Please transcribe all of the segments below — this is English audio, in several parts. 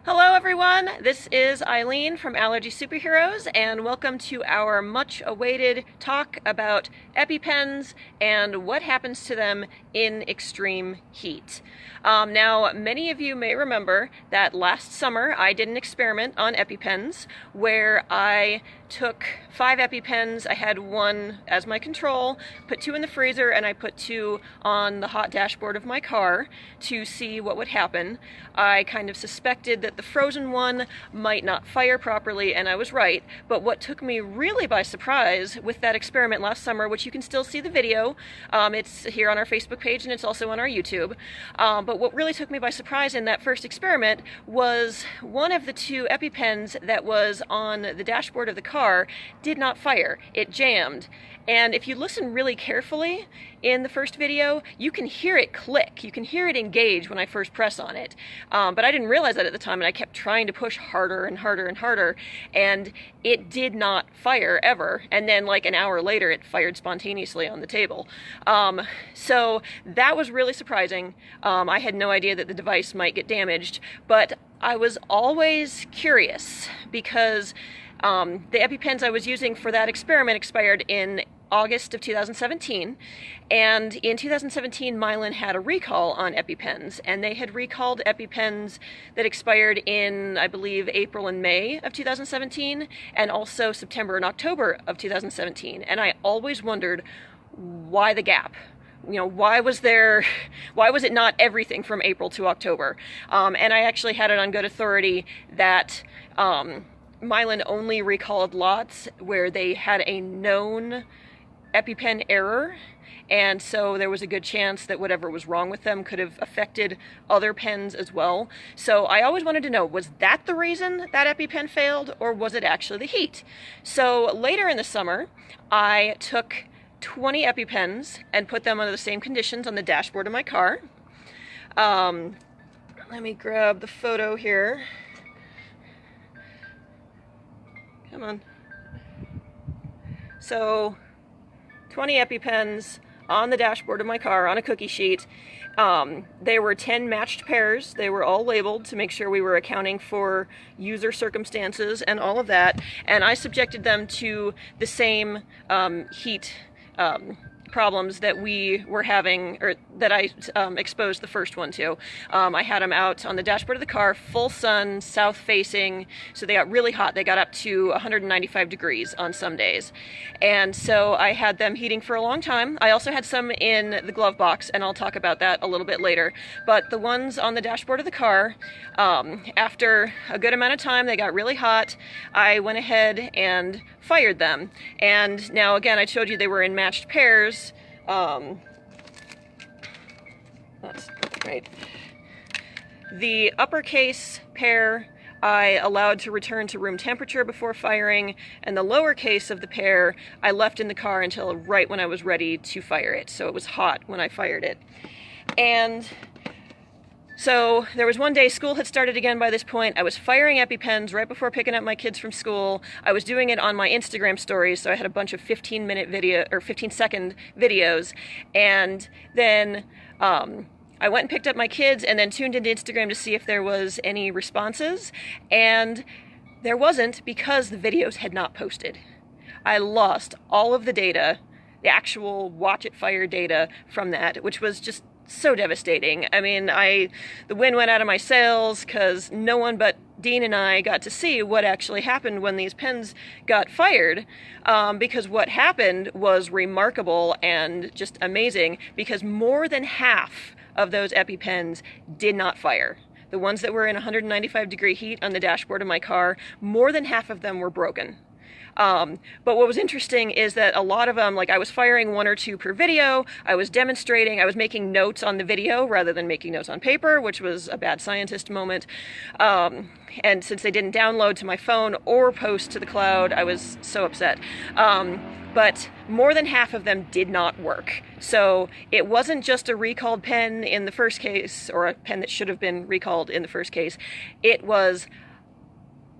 Hello everyone, this is Eileen from Allergy Superheroes and welcome to our much awaited talk about EpiPens and what happens to them in extreme heat. Now, many of you may remember that last summer I did an experiment on EpiPens where I took 5 EpiPens, I had one as my control, put 2 in the freezer, and I put 2 on the hot dashboard of my car to see what would happen. I kind of suspected that the frozen one might not fire properly, and I was right, but what took me really by surprise with that experiment last summer, which you can still see the video, it's here on our Facebook page and it's also on our YouTube, but what really took me by surprise in that first experiment was one of the 2 EpiPens that was on the dashboard of the car did not fire. It jammed. And if you listen really carefully in the first video, you can hear it click. You can hear it engage when I first press on it. But I didn't realize that at the time, and I kept trying to push harder and harder and harder, and it did not fire ever. And then like an hour later, it fired spontaneously on the table. So that was really surprising. I had no idea that the device might get damaged, but I was always curious because the EpiPens I was using for that experiment expired in August of 2017, and in 2017 Mylan had a recall on EpiPens, and they had recalled EpiPens that expired in, I believe, April and May of 2017, and also September and October of 2017, and I always wondered why the gap. You know, why was it not everything from April to October? And I actually had it on good authority that Mylan only recalled lots where they had a known EpiPen error, and so there was a good chance that whatever was wrong with them could have affected other pens as well. So I always wanted to know, was that the reason that EpiPen failed, or was it actually the heat? So later in the summer, I took 20 EpiPens and put them under the same conditions on the dashboard of my car. Let me grab the photo here. Come on. So, 20 EpiPens on the dashboard of my car on a cookie sheet. They were 10 matched pairs. They were all labeled to make sure we were accounting for user circumstances and all of that. And I subjected them to the same heat problems that we were having, or that I exposed the first one to. I had them out on the dashboard of the car, full sun, south facing, so they got really hot. They got up to 195 degrees on some days. And so I had them heating for a long time. I also had some in the glove box, and I'll talk about that a little bit later. But the ones on the dashboard of the car, after a good amount of time, they got really hot. I went ahead and fired them. And now again, I showed you they were in matched pairs. That's right. The uppercase pair I allowed to return to room temperature before firing, and the lowercase of the pair I left in the car until right when I was ready to fire it, so it was hot when I fired it. And so there was one day, school had started again by this point. I was firing EpiPens right before picking up my kids from school. I was doing it on my Instagram stories, so I had a bunch of 15-minute video or 15-second videos. And then I went and picked up my kids and then tuned into Instagram to see if there was any responses. And there wasn't, because the videos had not posted. I lost all of the data, the actual watch it fire data from that, which was just so devastating. I mean, the wind went out of my sails because no one but Dean and I got to see what actually happened when these pens got fired, because what happened was remarkable and just amazing, because more than half of those EpiPens did not fire. The ones that were in 195 degree heat on the dashboard of my car, more than half of them were broken. But what was interesting is that a lot of them, like I was firing 1 or 2 per video, I was demonstrating, I was making notes on the video rather than making notes on paper, which was a bad scientist moment. And since they didn't download to my phone or post to the cloud, I was so upset. But more than half of them did not work. So it wasn't just a recalled pen in the first case, or a pen that should have been recalled in the first case. It was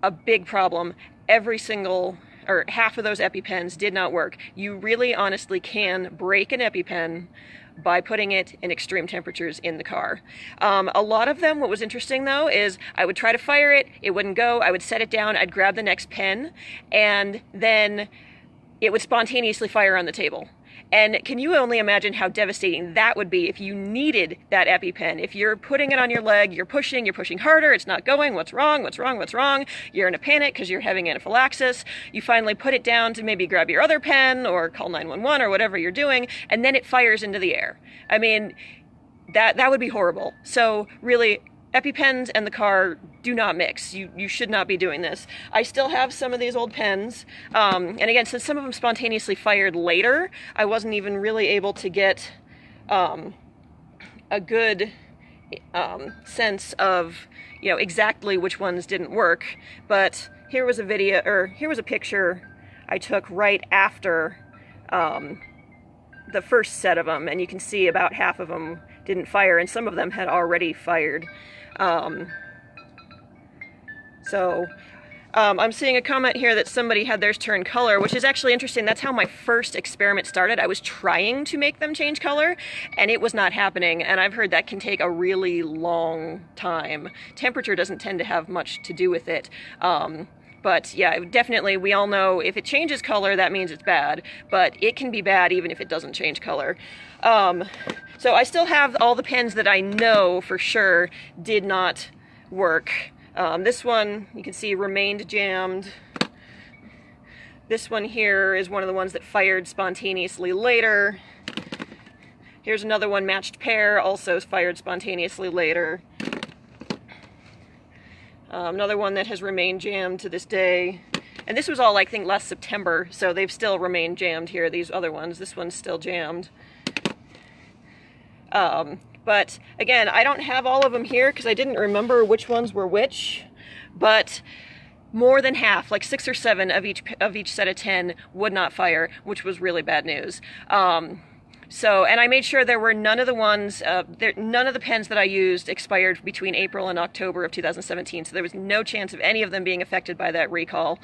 a big problem. Every single, or half of those EpiPens did not work. You really honestly can break an EpiPen by putting it in extreme temperatures in the car. A lot of them, what was interesting though, is I would try to fire it, it wouldn't go, I would set it down, I'd grab the next pen, and then it would spontaneously fire on the table. And can you only imagine how devastating that would be if you needed that EpiPen? If you're putting it on your leg, you're pushing harder, it's not going, what's wrong, what's wrong, what's wrong? You're in a panic because you're having anaphylaxis. You finally put it down to maybe grab your other pen or call 911 or whatever you're doing, and then it fires into the air. I mean, that would be horrible. So really, EpiPens and the car do not mix. You should not be doing this. I still have some of these old pens, and again, since some of them spontaneously fired later, I wasn't even really able to get a good sense of, you know, exactly which ones didn't work. But here was a video, or here was a picture I took right after the first set of them, and you can see about half of them didn't fire, and some of them had already fired. I'm seeing a comment here that somebody had theirs turn color, which is actually interesting. That's how my first experiment started. I was trying to make them change color, and it was not happening, and I've heard that can take a really long time. Temperature doesn't tend to have much to do with it. But yeah, definitely, we all know if it changes color, that means it's bad, but it can be bad even if it doesn't change color. So I still have all the pens that I know for sure did not work. This one, you can see, remained jammed. This one here is one of the ones that fired spontaneously later. Here's another one, matched pair, also fired spontaneously later. Another one that has remained jammed to this day. And this was all, I think, last September, so they've still remained jammed here, these other ones. This one's still jammed. But again, I don't have all of them here because I didn't remember which ones were which, but more than half, like 6 or 7 of each set of 10 would not fire, which was really bad news. And I made sure there were none of the ones, none of the pens that I used expired between April and October of 2017, so there was no chance of any of them being affected by that recall.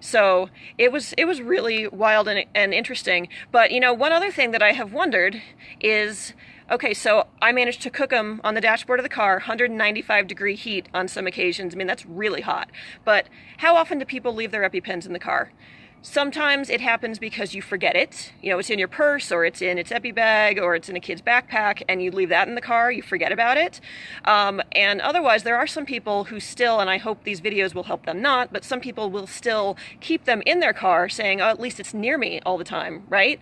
So it was really wild and interesting. But, you know, one other thing that I have wondered is, okay, so I managed to cook them on the dashboard of the car, 195-degree heat on some occasions. I mean, that's really hot. But how often do people leave their EpiPens in the car? Sometimes it happens because you forget it. You know, it's in your purse, or it's in its Epi bag, or it's in a kid's backpack, and you leave that in the car, you forget about it. And otherwise, there are some people who still, and I hope these videos will help them not, but some people will still keep them in their car saying, oh, at least it's near me all the time, right?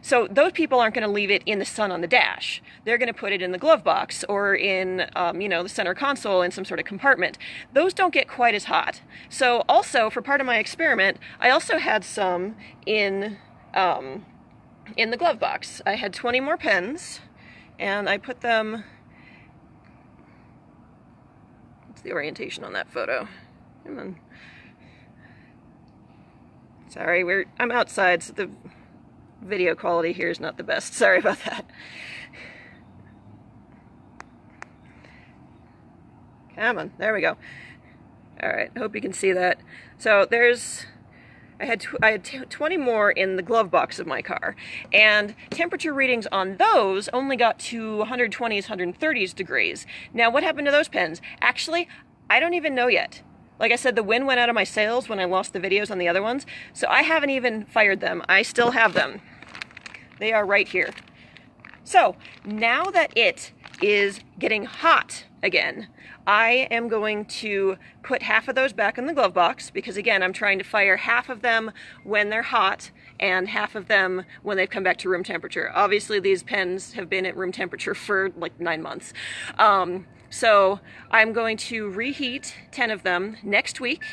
So those people aren't going to leave it in the sun on the dash. They're going to put it in the glove box or in, you know, the center console in some sort of compartment. Those don't get quite as hot. So also, for part of my experiment, I also had some in the glove box. I had 20 more pens, and I put them... What's the orientation on that photo? Come on. Sorry, I'm outside, so the video quality here is not the best. Sorry about that. Come on, there we go. All right, I hope you can see that. So I had 20 more in the glove box of my car, and temperature readings on those only got to 120s, 130s degrees. Now, what happened to those pens? Actually, I don't even know yet. Like I said, the wind went out of my sails when I lost the videos on the other ones, so I haven't even fired them. I still have them. They are right here. So, now that it is getting hot again, I am going to put half of those back in the glove box, because again, I'm trying to fire half of them when they're hot and half of them when they've come back to room temperature. Obviously, these pens have been at room temperature for like 9 months. So I'm going to reheat 10 of them next week,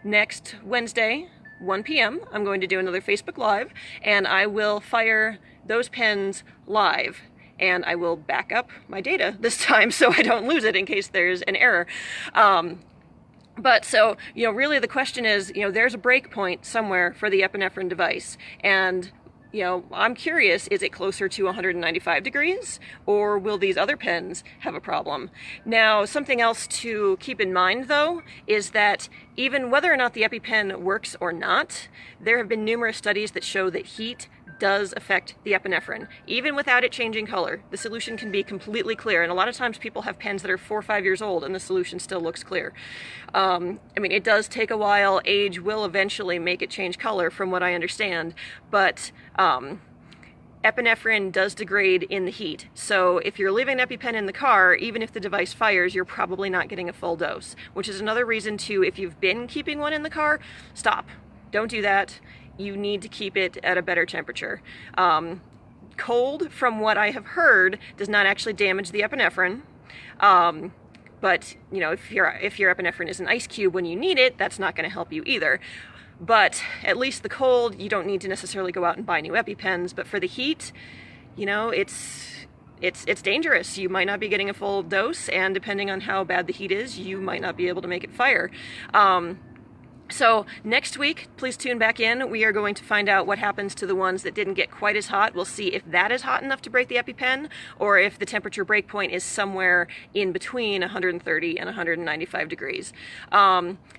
next Wednesday, 1 p.m. I'm going to do another Facebook Live, and I will fire those pens live. And I will back up my data this time so I don't lose it in case there's an error. But so, you know, really the question is, you know, there's a break point somewhere for the epinephrine device. And you know, I'm curious, is it closer to 195 degrees, or will these other pens have a problem? Now, something else to keep in mind, though, is that even whether or not the EpiPen works or not, there have been numerous studies that show that heat does affect the epinephrine. Even without it changing color, the solution can be completely clear. And a lot of times people have pens that are 4 or 5 years old and the solution still looks clear. I mean, it does take a while. Age will eventually make it change color, from what I understand, but epinephrine does degrade in the heat. So if you're leaving an EpiPen in the car, even if the device fires, you're probably not getting a full dose, which is another reason to, if you've been keeping one in the car, stop. Don't do that. You need to keep it at a better temperature. Cold, from what I have heard, does not actually damage the epinephrine. But you know, if your epinephrine is an ice cube when you need it, that's not going to help you either. But at least the cold, you don't need to necessarily go out and buy new EpiPens. But for the heat, you know, it's dangerous. You might not be getting a full dose, and depending on how bad the heat is, you might not be able to make it fire. So next week, please tune back in. We are going to find out what happens to the ones that didn't get quite as hot. We'll see if that is hot enough to break the EpiPen, or if the temperature break point is somewhere in between 130 and 195 degrees.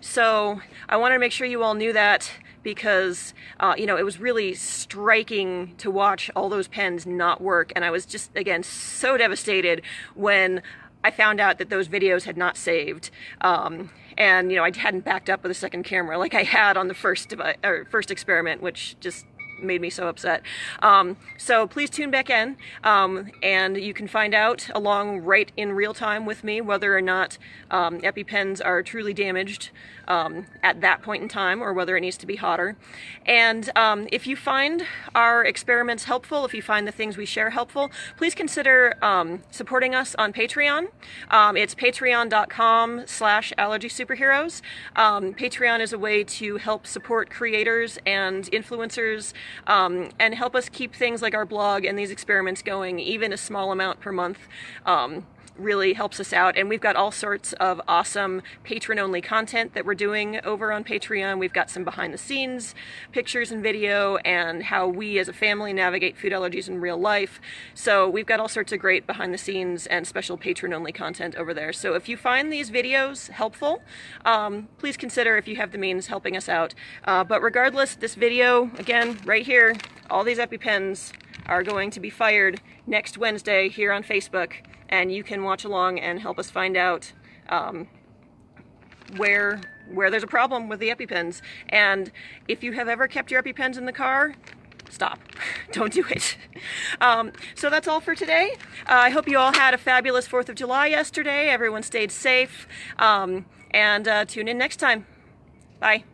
So I wanted to make sure you all knew that, because you know, it was really striking to watch all those pens not work, and I was just, again, so devastated when I found out that those videos had not saved. And you know, I hadn't backed up with a second camera like I had on the first experiment, which just made me so upset. So please tune back in, and you can find out along right in real time with me whether or not EpiPens are truly damaged at that point in time, or whether it needs to be hotter. And if you find our experiments helpful, if you find the things we share helpful, please consider supporting us on Patreon. It's patreon.com/allergysuperheroes. Patreon is a way to help support creators and influencers, and help us keep things like our blog and these experiments going. Even a small amount per month really helps us out. And we've got all sorts of awesome patron-only content that we're doing over on Patreon. We've got some behind-the-scenes pictures and video, and how we as a family navigate food allergies in real life. So we've got all sorts of great behind-the-scenes and special patron-only content over there. So if you find these videos helpful, please consider, if you have the means, helping us out. But regardless, this video, again, right here, all these EpiPens are going to be fired next Wednesday here on Facebook, and you can watch along and help us find out where there's a problem with the EpiPens. And if you have ever kept your EpiPens in the car, stop. Don't do it. So that's all for today. I hope you all had a fabulous 4th of July yesterday. Everyone stayed safe. And tune in next time. Bye.